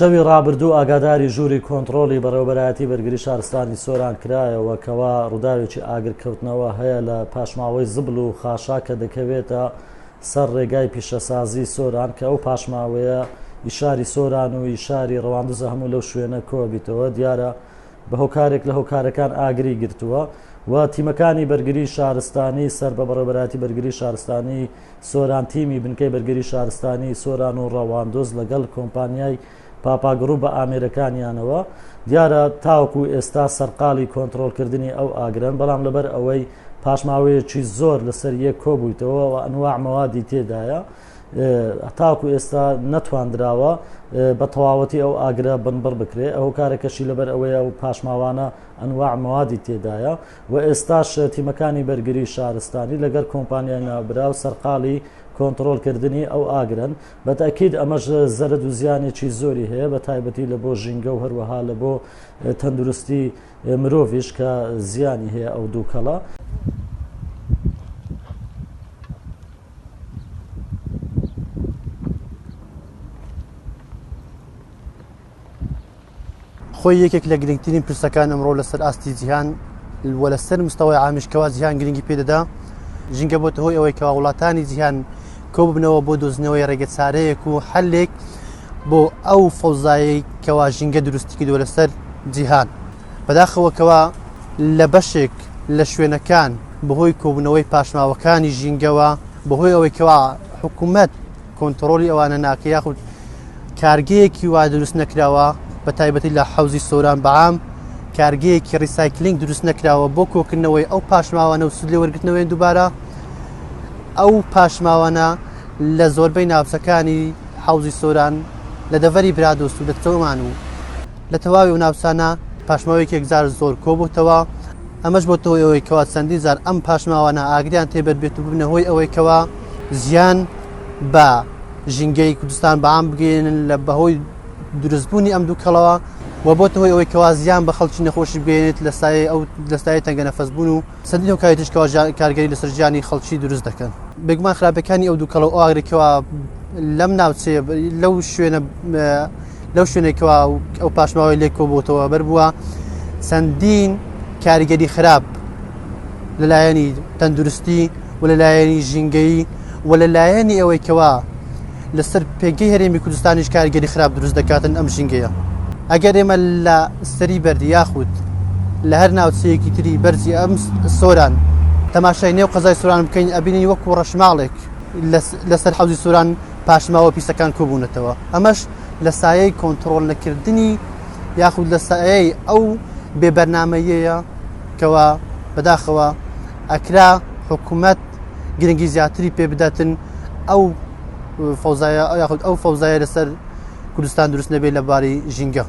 شەوی ڕابردوو ئاگاداری ژووری کۆنتڕۆلی بەڕێوەبەرایەتی بەرگری شارستانی سۆران کرایەوە کەوا ڕووداوێکی ئاگرکەوتنەوە هەیە لە پاشماوەی زبل و خاشا کە دەکەوێتە سەر ڕێگای پیشەسازی سۆران کە ئەو پاشماوەیە ئیشاری سۆران و ئیشاری ڕەواندزە هەموو لەو شوێنە کۆبیتەوە دیارە بە هۆکارێک لە هۆکارەکان ئاگری گرتووە و تیمەکانی بەرگری شارستانی سەر بە بەڕێوەبەرایەتی بەرگری شارستانی سۆران تیمی بنکەی بەرگری شارستانی سۆران و ڕەواندۆز لەگەڵ کۆمپانیای پاپاگڕوو بە ئامێرەکانیانەوە دیارە تاوەکو ئێستا سەرقاڵی کۆنتڕۆلکردنی ئەو ئاگرن بەڵام لەبەر ئەوەی پاشماوەیەکی زۆر لەسەر یەک کۆبوویتەوە و ئەنواع مەوادی تێدایە تاوەکو ئێستا نەتواندراوە بە تەواوەتی ئەو ئاگرە بنبڕ بکرێ ئەو کارێکەشی لەبەر ئەوەیە و پاشماوانە ئەنواع مەوادی تێدایە و ئێستاش تیمەکانی بەرگری شارستانی لەگەر کۆمپانیای ناوبرا و سەرقاڵی کۆنتڕۆلکردنی ئەو ئاگرن بەتاکید ئەمەش زەرد و زیانێکی زۆری هەیە بە تایبەتی لە بۆ ژینگە و هەروەها لە بۆ تەندروستی مرۆڤیش کە زیانی هەیە ئەو دووکەڵە. خۆی یەکێک لە گرنگترین پرسەکان ئەمڕۆ لەسەر ئاستی جیهان وە لەسەر مستەوەی ئامیشکەوە جیهان گرنگی پێدەدا ژینگە بۆتە هۆی ئەوەی کەوا وڵاتانی جیهان کۆببنەوە بۆ دۆزنەوەی ڕێگەچارەیەک و حەلێک بۆ ئەو فەوزایی کەوا ژینگە دروستی کردووە لەسەر جیهان بەداخەوەکەوە لە بەشێک لە شوێنەکان بەهۆی کۆبوونەوەی پاشماوەکانی ژینگەوە بەهۆی ئەوەی کەوا حکوومەت کۆنتڕۆلی ئەوانە ناکە یاخود کارگەیەکی وا دروست نەکراوە بە تایبەتی لە حەوزی سۆران بەعام کارگەیەکی ڕیسایکلینگ دروست نەکراوە بۆ کۆکردنەوەی ئەو پاشماوانە و سود لێ وەرگرتنەوەی دووبارە ئەو پاشماوانە لە زۆربەی ناوچەکانی حەوزی سۆران لە دەڤەری برادۆست و لە تۆمان و لە تەواوی و ناوچانە پاشماوەیەکی یەکجار زۆر کۆبووتەوە ئەمەش بۆ تۆی ئەوەی کەوا چەندین جار ئەم پاشماوانە ئاگریان تێبەربێت و ببنە هۆی ئەوەی کەوا زیان بە ژینگەی کوردستان بەعام بگەێنن لە بەهۆی دروستبوونی ئەم دووکەڵەوە و بۆتە هۆی ئەوەی کەوا زیان بە خەڵکی نەخۆشی بگەێنێت لە سایە ئەو لەستای تەنگە نەفەسبوون و سەدی هۆکارێتیشکەوە کارگەری لەسەر ژیانی خەڵکی دروست دەکەن بێگومان خراپەکانی ئەو دووکەڵە و ئاگرێکەوە لەم ناوچێ لەو شوێنێکەوە ئەو پاشماوەی لێ کۆبووتەوە بەربووە چەندین کاریگەری خراپ لەلایەنی تەندروستی و لەلایەنی ژینگەیی و لەلایەنی ئەوەی کەوا لەسەر پێگەی هەرێمی کوردستانیش کارگەری خراپ دروست دەکاتن ئەم ژینگەیە ئەگەر ئێمە لە سەری بەردی یاخود لە هەر ناوچەیەکی تری بەرزی ئەم سۆران تەماشای نێو قەزای سۆران بکەین ئەبینی وەکو ڕەشماڵێک لەسەر حەوزی سۆران پاشماوە پیسەکان کۆبوونەتەوە ئەمەش لە سایەی کۆنتڕۆل نەکردنی یاخود لە سایەی ئەو بێبەرنامەیەیە کەوا بەداخەوە ئەکرا حکوومەت گرنگی زیاتری پێ بداتن ئەو فەوزایە یاخود ئەو فەوزایە لەسەر کوردستان دروست نەبێت لە باری ژینگە.